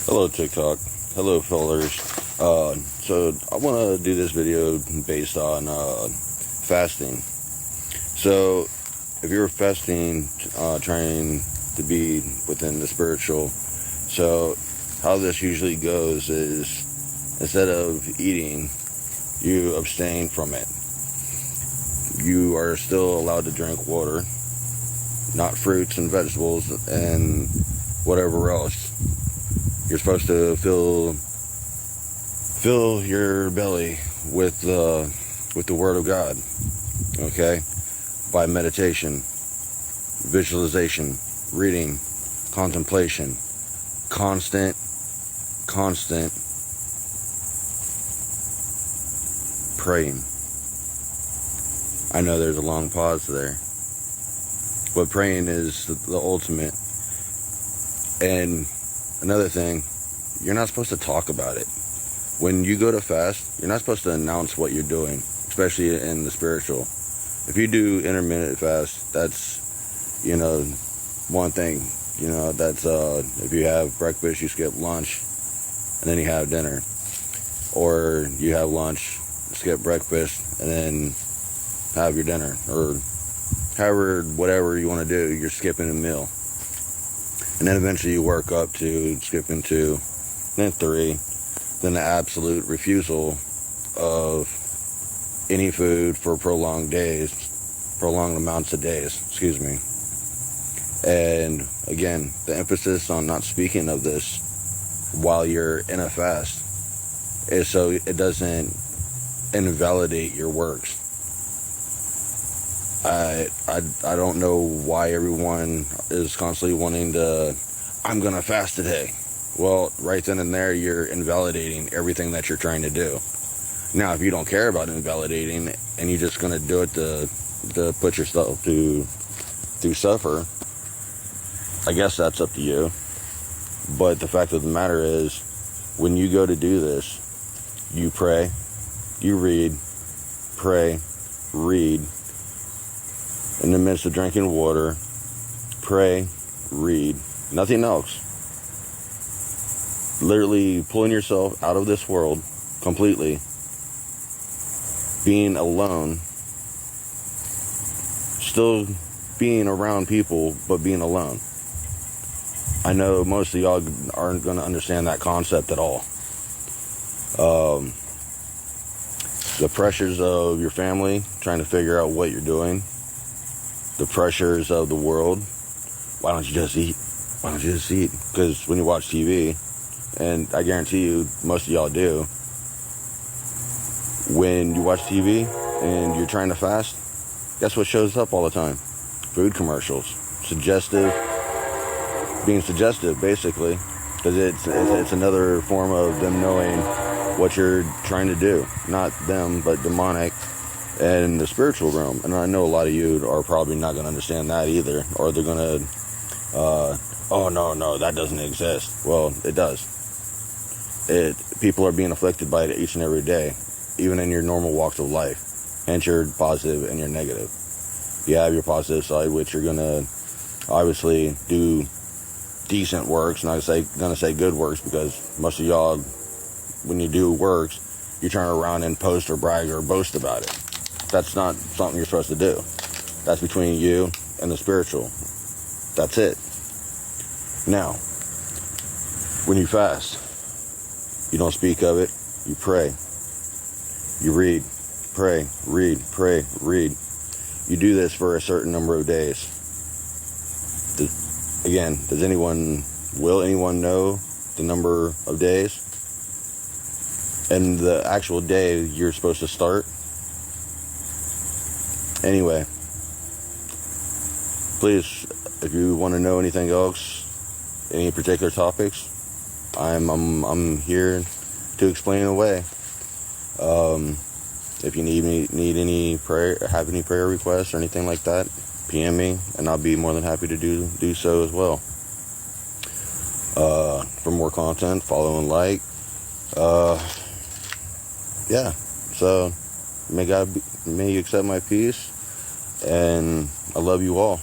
Hello TikTok. Hello fellers. So I want to do this video based on fasting. So if you're fasting, trying to be within the spiritual, so how this usually goes is instead of eating, you abstain from it. You are still allowed to drink water, not fruits and vegetables and whatever else. You're supposed to fill your belly with the Word of God, okay? By meditation, visualization, reading, contemplation, constant praying. I know there's a long pause there, but praying is the ultimate. And another thing, you're not supposed to talk about it. When you go to fast, you're not supposed to announce what you're doing, especially in the spiritual. If you do intermittent fast, that's, one thing. That's if you have breakfast, you skip lunch, and then you have dinner. Or you have lunch, skip breakfast, and then have your dinner. Or however, whatever you want to do, you're skipping a meal. And then eventually you work up to skipping 2, then 3, then the absolute refusal of any food for prolonged amounts of days, And again, the emphasis on not speaking of this while you're in a fast is so it doesn't invalidate your works. I don't know why everyone is constantly wanting to, I'm going to fast today. Well, right then and there, you're invalidating everything that you're trying to do. Now, if you don't care about invalidating and you're just going to do it to put yourself to suffer, I guess that's up to you. But the fact of the matter is, when you go to do this, you pray, you read, pray, read. In the midst of drinking water, pray, read, nothing else. Literally pulling yourself out of this world completely. Being alone. Still being around people, but being alone. I know most of y'all aren't going to understand that concept at all. The pressures of your family, trying to figure out what you're doing. The pressures of the world. Why don't you just eat? Why don't you just eat? Because when you watch TV, and I guarantee you, most of y'all do, when you watch TV and you're trying to fast, guess what shows up all the time? Food commercials. Being suggestive, basically, because it's another form of them knowing what you're trying to do. Not them, but demonic. And the spiritual realm. And I know a lot of you are probably not going to understand that either. Or they're going to, oh, no, that doesn't exist. Well, it does. People are being afflicted by it each and every day. Even in your normal walks of life. Hence your positive and your negative. You have your positive side, which you're going to obviously do decent works. Not going to say good works, because most of y'all, when you do works, you turn around and post or brag or boast about it. That's not something you're supposed to do. That's between you and the spiritual. That's it. Now, when you fast, you don't speak of it. You pray. You read. Pray. Read. Pray. Read. You do this for a certain number of days. Will anyone know the number of days? And the actual day you're supposed to start? Anyway, please, if you want to know anything else, any particular topics, I'm here to explain away. If you need any prayer, have any prayer requests or anything like that, PM me, and I'll be more than happy to do so as well. For more content, follow and like. Yeah. So may you accept my peace, and I love you all.